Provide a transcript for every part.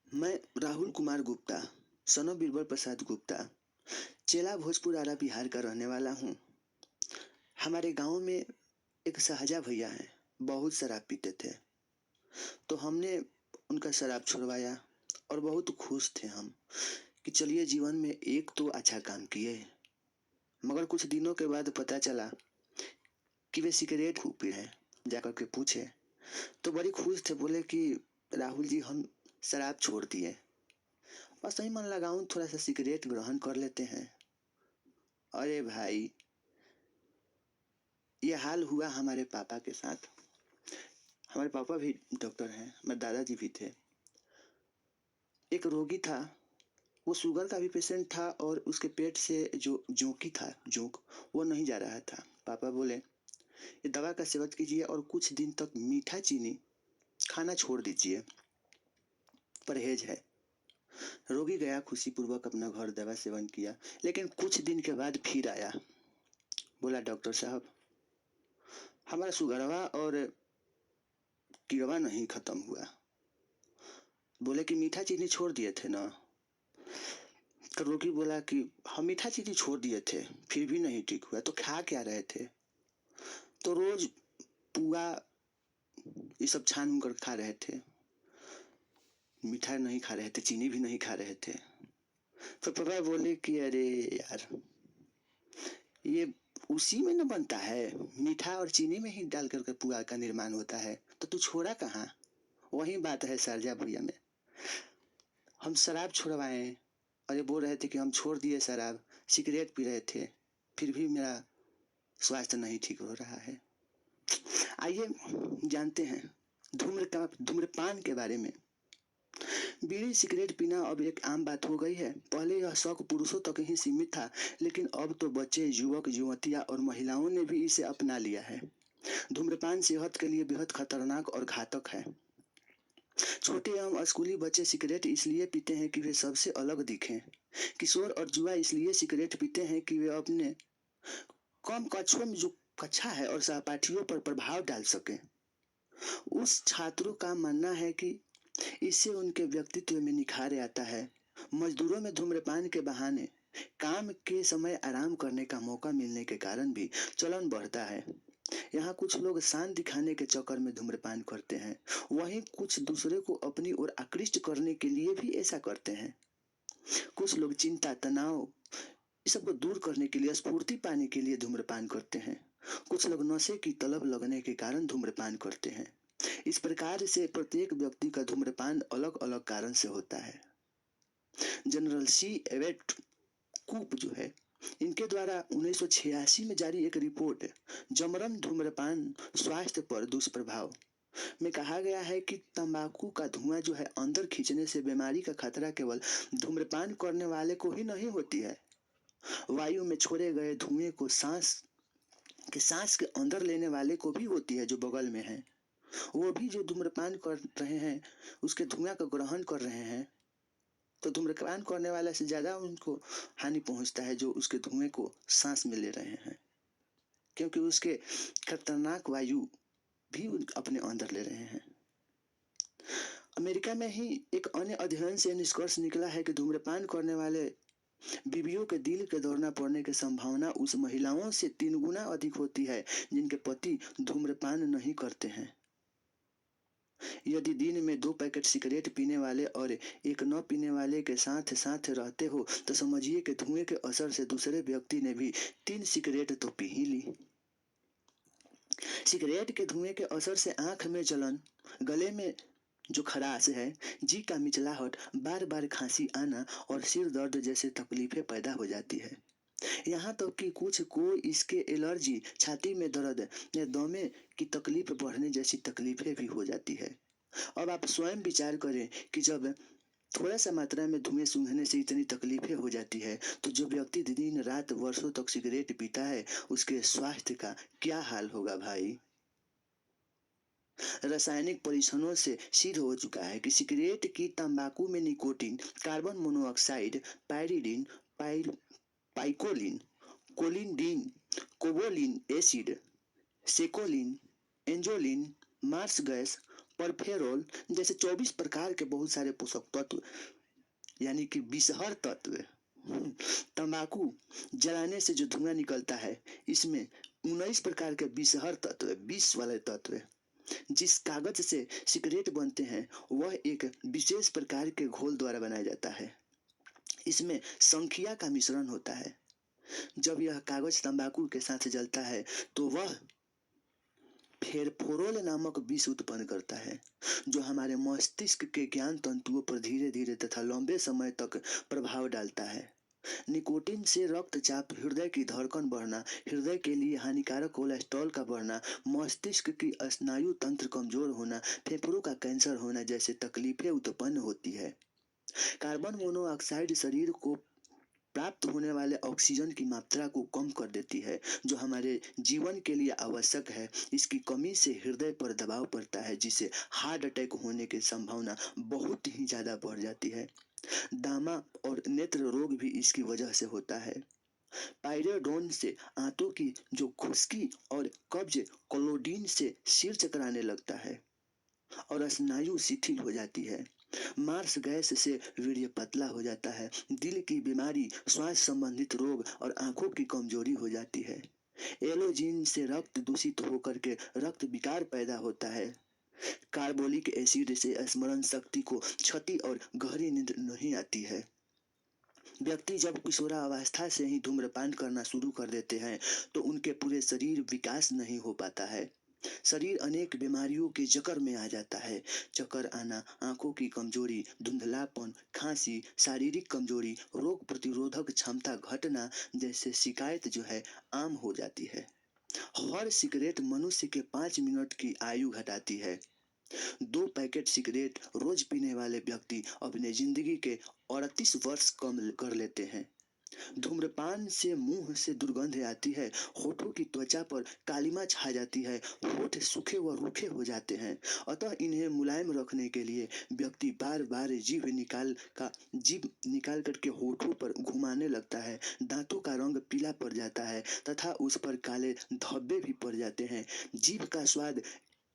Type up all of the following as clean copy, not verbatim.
मैं Rahul Kumar Gupta, son of Birbal Prasad Gupta, चेला भोजपुर आरा बिहार का रहने वाला हूँ। हमारे गांव में एक शाहजा भैया हैं, बहुत शराब पीते थे। तो हमने उनका शराब छुड़वाया और बहुत खुश थे हम कि चलिए जीवन में एक तो अच्छा काम किए। मगर कुछ दिनों के बाद पता चला कि वे सिगरेट खूब पी रहे हैं। जाकर के पूछे तो बड़ी खुश थे, बोले कि राहुल जी हम शराब छोड़ दिए और सही मन लगाऊं थोड़ा सा सिगरेट ग्रहण कर लेते हैं। अरे भाई, ये हाल हुआ हमारे पापा के साथ। हमारे पापा भी डॉक्टर हैं, मेरे दादाजी भी थे। एक रोगी था, वो शुगर का भी पेशेंट था और उसके पेट से जो जोंकी था, जोंक, वो नहीं जा रहा था। पापा बोले ये दवा का सेवन कीजिए और कुछ दिन तक मीठा चीनी खाना छोड़ दीजिए, परहेज है। रोगी गया खुशी पूर्वक अपना घर, दवा सेवन किया। लेकिन कुछ दिन के बाद फिर आया, बोला डॉक्टर साहब हमारा शुगरवा और किड़वा नहीं खत्म हुआ। बोले कि मीठा चीनी छोड़ दिए थे ना। तो रोगी बोला कि हम मीठा चीनी छोड़ दिए थे, फिर भी नहीं ठीक हुआ, तो खा क्या रहे थे? तो रोज पुआ ये सब छान कर खा रहे थे, मीठा नहीं खा रहे थे, चीनी भी नहीं खा रहे थे। तो पापा बोले कि अरे यार, ये उसी में न बनता है, मीठा और चीनी में ही डाल करके पुआ का निर्माण होता है, तो तू छोड़ा कहाँ? वही बात है शारजा भैया में। हम शराब छुड़वाए और ये बोल रहे थे कि हम छोड़ दिए शराब, सिगरेट पी रहे थे, फिर भी मेरा स्वास्थ्य नहीं ठीक हो रहा है। आइए जानते हैं धूम्रपान के बारे में। बीड़ी सिगरेट पीना अब एक आम बात हो गई है। पहले यह शौक पुरुषों तक ही सीमित था, लेकिन अब तो बच्चे, युवक, युवतियां और महिलाओं ने भी इसे अपना लिया है। धूम्रपान सेहत के लिए बेहद खतरनाक और घातक है। छोटे एवं स्कूली बच्चे सिगरेट इसलिए पीते हैं कि वे सबसे अलग दिखें। किशोर और युवा इसलिए सिगरेट पीते हैं कि वे अपने कम कक्षों में जो कक्षा है और सहपाठियों पर प्रभाव डाल सके। उस छात्रों का मानना है कि इससे उनके व्यक्तित्व में निखार आता है। मजदूरों में धूम्रपान के बहाने काम के समय आराम करने का मौका मिलने के कारण भी चलन बढ़ता है। यहाँ कुछ लोग शान दिखाने के चक्कर में धूम्रपान करते हैं, वहीं कुछ दूसरे को अपनी ओर आकृष्ट करने के लिए भी ऐसा करते हैं। कुछ लोग चिंता, तनाव इस सबको दूर करने के लिए, स्फूर्ति पाने के लिए धूम्रपान करते हैं। कुछ लोग नशे की तलब लगने के कारण धूम्रपान करते हैं। इस प्रकार से प्रत्येक व्यक्ति का धूम्रपान अलग अलग कारण से होता है। जनरल सी एवेट कूप जो है, इनके द्वारा 1986 में जारी एक रिपोर्ट जमरन धूम्रपान स्वास्थ्य पर दुष्प्रभाव में कहा गया है कि तंबाकू का धुआं जो है अंदर खींचने से बीमारी का खतरा केवल धूम्रपान करने वाले को ही नहीं होती है, वायु में छोड़े गए धुएं को सांस के अंदर लेने वाले को भी होती है, जो बगल में है। वो भी जो धूम्रपान कर रहे हैं, उसके धुआं का ग्रहण कर रहे हैं, तो धूम्रपान करने वाले से ज्यादा उनको हानि पहुंचता है जो उसके धुएं को सांस में ले रहे हैं, क्योंकि उसके खतरनाक वायु भी अपने अंदर ले रहे हैं। अमेरिका में ही एक अन्य अध्ययन से निष्कर्ष निकला है कि धूम्रपान करने वाले बीवियों के दिल के दौरा पड़ने की संभावना उस महिलाओं से 3 गुना अधिक होती है जिनके पति धूम्रपान नहीं करते हैं। यदि दिन में 2 पैकेट सिगरेट पीने वाले और एक न पीने वाले के साथ साथ रहते हो तो समझिए कि धुएं के असर से दूसरे व्यक्ति ने भी 3 सिगरेट तो पी ही ली। सिगरेट के धुएं के असर से आंख में जलन, गले में जो खराश है, जी का मिचलाहट, बार बार खांसी आना और सिर दर्द जैसे तकलीफें पैदा हो जाती है। यहाँ तक कि कुछ को इसके एलर्जी, छाती में दर्द या दमे की तकलीफ बढ़ने जैसी तकलीफें भी हो जाती है। अब आप स्वयं विचार करें कि जब थोड़ा सा मात्रा में धुएं सूंघने से इतनी तकलीफें हो जाती है, तो जो व्यक्ति दिन रात वर्षों तक सिगरेट पीता है, उसके स्वास्थ्य का क्या हाल होगा भाई। रासायनिक परीक्षणों से सिद्ध हो चुका है कि सिगरेट की तंबाकू में nicotine, carbon monoxide, pyridine, picoline, collidine, कोबोलिन एसिड, सेकोलिन, एंजोलिन, मार्स गैस, परफेरोल जैसे 24 प्रकार के बहुत सारे पोषक तत्व यानी कि विषहर तत्व। तंबाकू जलाने से जो धुआं निकलता है इसमें 19 प्रकार के विषहर तत्व, विष वाले तत्व। जिस कागज से सिगरेट बनते हैं वह एक विशेष प्रकार के घोल द्वारा बनाया जाता है। इसमें संखिया का मिश्रण होता है। जब यह कागज तंबाकू के साथ जलता है तो वह फेरफोरोल नामक विष उत्पन्न करता है जो हमारे मस्तिष्क के ज्ञान तंतुओं पर धीरे धीरे तथा लंबे समय तक प्रभाव डालता है। निकोटीन से रक्तचाप, हृदय की धड़कन बढ़ना, हृदय के लिए हानिकारक कोलेस्ट्रॉल का बढ़ना, मस्तिष्क की स्नायु तंत्र कमजोर होना, फेफड़ों का कैंसर होना जैसे तकलीफें उत्पन्न होती है। कार्बन मोनोऑक्साइड शरीर को प्राप्त होने वाले ऑक्सीजन की मात्रा को कम कर देती है जो हमारे जीवन के लिए आवश्यक है। इसकी कमी से हृदय पर दबाव पड़ता है जिससे हार्ट अटैक होने की संभावना बहुत ही ज्यादा बढ़ जाती है। दामा और नेत्र रोग भी इसकी वजह से होता है। पायरेडोन से आंतों की जो खुश्की और कब्ज, कोलोडीन से सिर चकराने लगता है और स्नायु शिथिल हो जाती है। मार्स गैस से वीर्य पतला हो जाता है। दिल की बीमारी, श्वास संबंधित रोग और आंखों की कमजोरी हो जाती है। एलोजीन से रक्त दूषित होकर के रक्त विकार पैदा होता है। कार्बोलिक एसिड से स्मरण शक्ति को क्षति और गहरी नींद नहीं आती है। व्यक्ति जब किशोरावस्था से ही धूम्रपान करना शुरू कर देते हैं तो उनके पूरे शरीर विकास नहीं हो पाता है। शरीर अनेक बीमारियों के जकड़ में आ जाता है। चक्कर आना, आंखों की कमजोरी, धुंधलापन, खांसी, शारीरिक कमजोरी, रोग प्रतिरोधक क्षमता घटना जैसे शिकायत जो है आम हो जाती है। हर सिगरेट मनुष्य के 5 मिनट की आयु घटाती है। 2 पैकेट सिगरेट रोज पीने वाले व्यक्ति अपने जिंदगी के 38 वर्ष कम कर लेते हैं। धूम्रपान से मुंह से दुर्गंध आती है, होठों की त्वचा पर कालिमा छा जाती है, होठ सूखे व रूखे हो जाते हैं। अतः इन्हें मुलायम रखने के लिए व्यक्ति बार बार जीभ निकाल करके होठों पर घुमाने लगता है। दांतों का रंग पीला पड़ जाता है तथा उस पर काले धब्बे भी पड़ जाते हैं। जीभ का स्वाद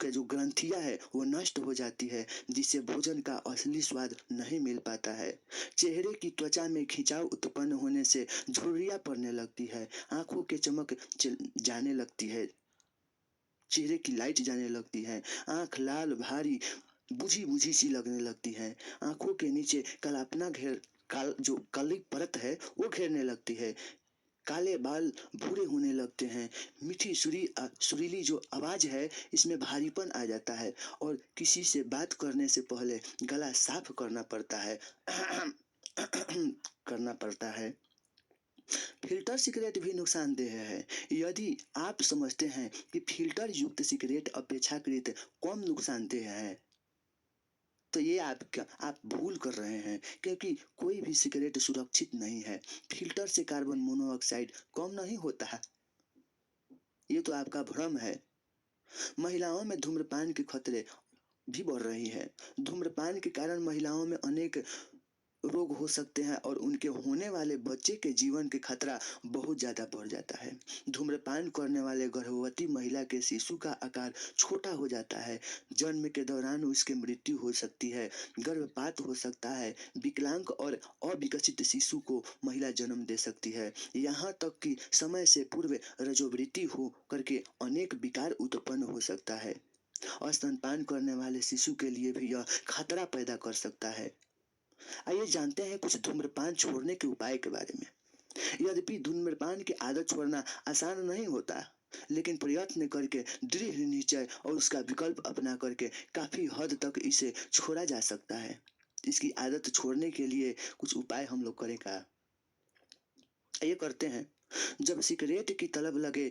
का जो ग्रंथियां है वो नष्ट हो जाती है जिससे भोजन का असली स्वाद नहीं मिल पाता है। चेहरे की त्वचा में खिंचाव उत्पन्न होने से झुर्रियां पड़ने लगती है, आंखों के चमक जाने लगती है, चेहरे की लाइट जाने लगती है, आंख लाल भारी बुझी बुझी सी लगने लगती है, आंखों के नीचे जो काली परत है वो घेरने लगती है, काले बाल भूरे होने लगते हैं, मीठी सुरीली जो आवाज है इसमें भारीपन आ जाता है और किसी से बात करने से पहले गला साफ करना पड़ता है करना पड़ता है। फिल्टर सिगरेट भी नुकसानदेह है। यदि आप समझते हैं कि फिल्टर युक्त सिगरेट अपेक्षाकृत कम नुकसानदेह है तो ये आप भूल कर रहे हैं क्योंकि कोई भी सिगरेट सुरक्षित नहीं है। फिल्टर से कार्बन मोनोऑक्साइड कम नहीं होता है, ये तो आपका भ्रम है। महिलाओं में धूम्रपान के खतरे भी बढ़ रही है। धूम्रपान के कारण महिलाओं में अनेक रोग हो सकते हैं और उनके होने वाले बच्चे के जीवन के खतरा बहुत ज्यादा बढ़ जाता है। धूम्रपान करने वाले गर्भवती महिला के शिशु का आकार छोटा हो जाता है, जन्म के दौरान उसकी मृत्यु हो सकती है, गर्भपात हो सकता है, विकलांग और अविकसित शिशु को महिला जन्म दे सकती है, यहाँ तक कि समय से पूर्व रजोवृत्ति हो करके अनेक विकार उत्पन्न हो सकता है। स्तनपान करने वाले शिशु के लिए भी यह खतरा पैदा कर सकता है। आइए जानते हैं कुछ धूम्रपान छोड़ने के उपाय के बारे में। यद्यपि धूम्रपान की आदत छोड़ना आसान नहीं होता, लेकिन प्रयत्न करके, दृढ़ निश्चय और उसका विकल्प अपना करके काफी हद तक इसे छोड़ा जा सकता है। इसकी आदत छोड़ने के लिए कुछ उपाय हम लोग करेंगे। ये करते हैं, जब सिगरेट की तलब लगे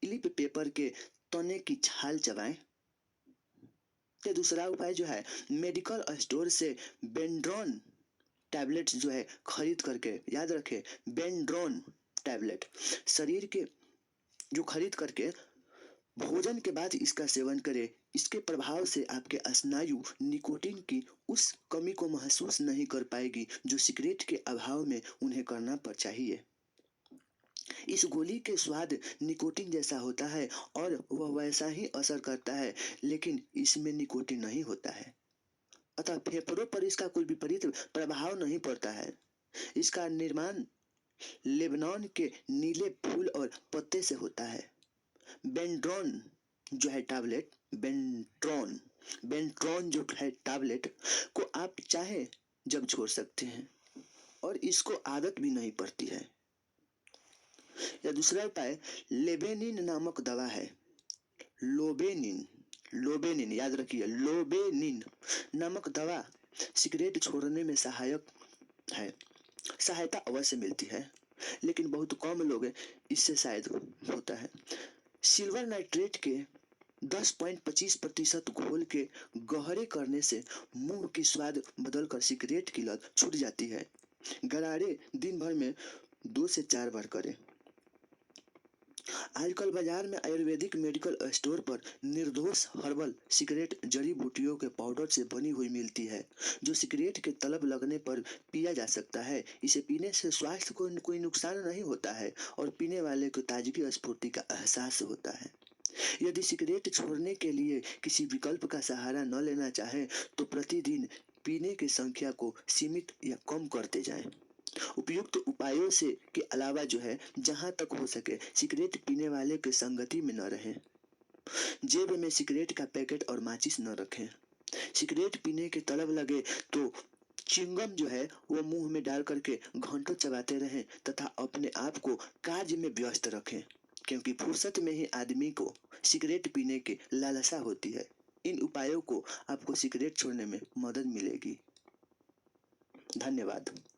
लिप पेपर के तने की छाल चबाएं। तो दूसरा उपाय जो है मेडिकल स्टोर से बेंड्रोन टैबलेट जो है खरीद करके, याद रखे बेंड्रोन टैबलेट शरीर के जो खरीद करके भोजन के बाद इसका सेवन करें। इसके प्रभाव से आपके स्नायु निकोटीन की उस कमी को महसूस नहीं कर पाएगी जो सिगरेट के अभाव में उन्हें करना चाहिए। इस गोली के स्वाद निकोटीन जैसा होता है और वह वैसा ही असर करता है, लेकिन इसमें निकोटीन नहीं होता है, अतः फेफड़ों पर इसका कोई विपरीत प्रभाव नहीं पड़ता है। इसका निर्माण लेबनान के नीले फूल और पत्ते से होता है। बेंड्रोन जो है टैबलेट, बेंट्रॉन जो है टैबलेट को आप चाहे जब छोड़ सकते हैं और इसको आदत भी नहीं पड़ती है। या दूसरा उपाय लेबेनिन नामक दवा है। लोबेनिन याद रखिए, लोबेनिन नामक दवा सिगरेट छोड़ने में सहायता अवश्य मिलती है, लेकिन बहुत कम लोग इससे शायद होता है। सिल्वर नाइट्रेट के 10.25% घोल के गहरे करने से मुंह की स्वाद बदलकर सिगरेट की लत छूट जाती है। गरारे दिन भर में 2 से 4 बार करें। आजकल बाजार में आयुर्वेदिक मेडिकल स्टोर पर निर्दोष हर्बल सिगरेट जड़ी बूटियों के पाउडर से बनी हुई मिलती है, जो सिगरेट के तलब लगने पर पिया जा सकता है। इसे पीने से स्वास्थ्य को कोई नुकसान नहीं होता है और पीने वाले को ताजगी और स्फूर्ति का एहसास होता है। यदि सिगरेट छोड़ने के लिए किसी विकल्प का सहारा न लेना चाहे तो प्रतिदिन पीने की संख्या को सीमित या कम करते जाएं। उपयुक्त उपायों से के अलावा जो है, जहां तक हो सके सिगरेट पीने वाले के संगति में न रहें। जेब में सिगरेट का पैकेट और माचिस न रखें। सिगरेट पीने के तलब लगे तो चिंगम जो है वो मुंह में डाल करके घंटों चबाते रहें तथा अपने आप को कार्य में व्यस्त रखें, क्योंकि फुर्सत में ही आदमी को सिगरेट पीने की लालसा होती है। इन उपायों को आपको सिगरेट छोड़ने में मदद मिलेगी। धन्यवाद।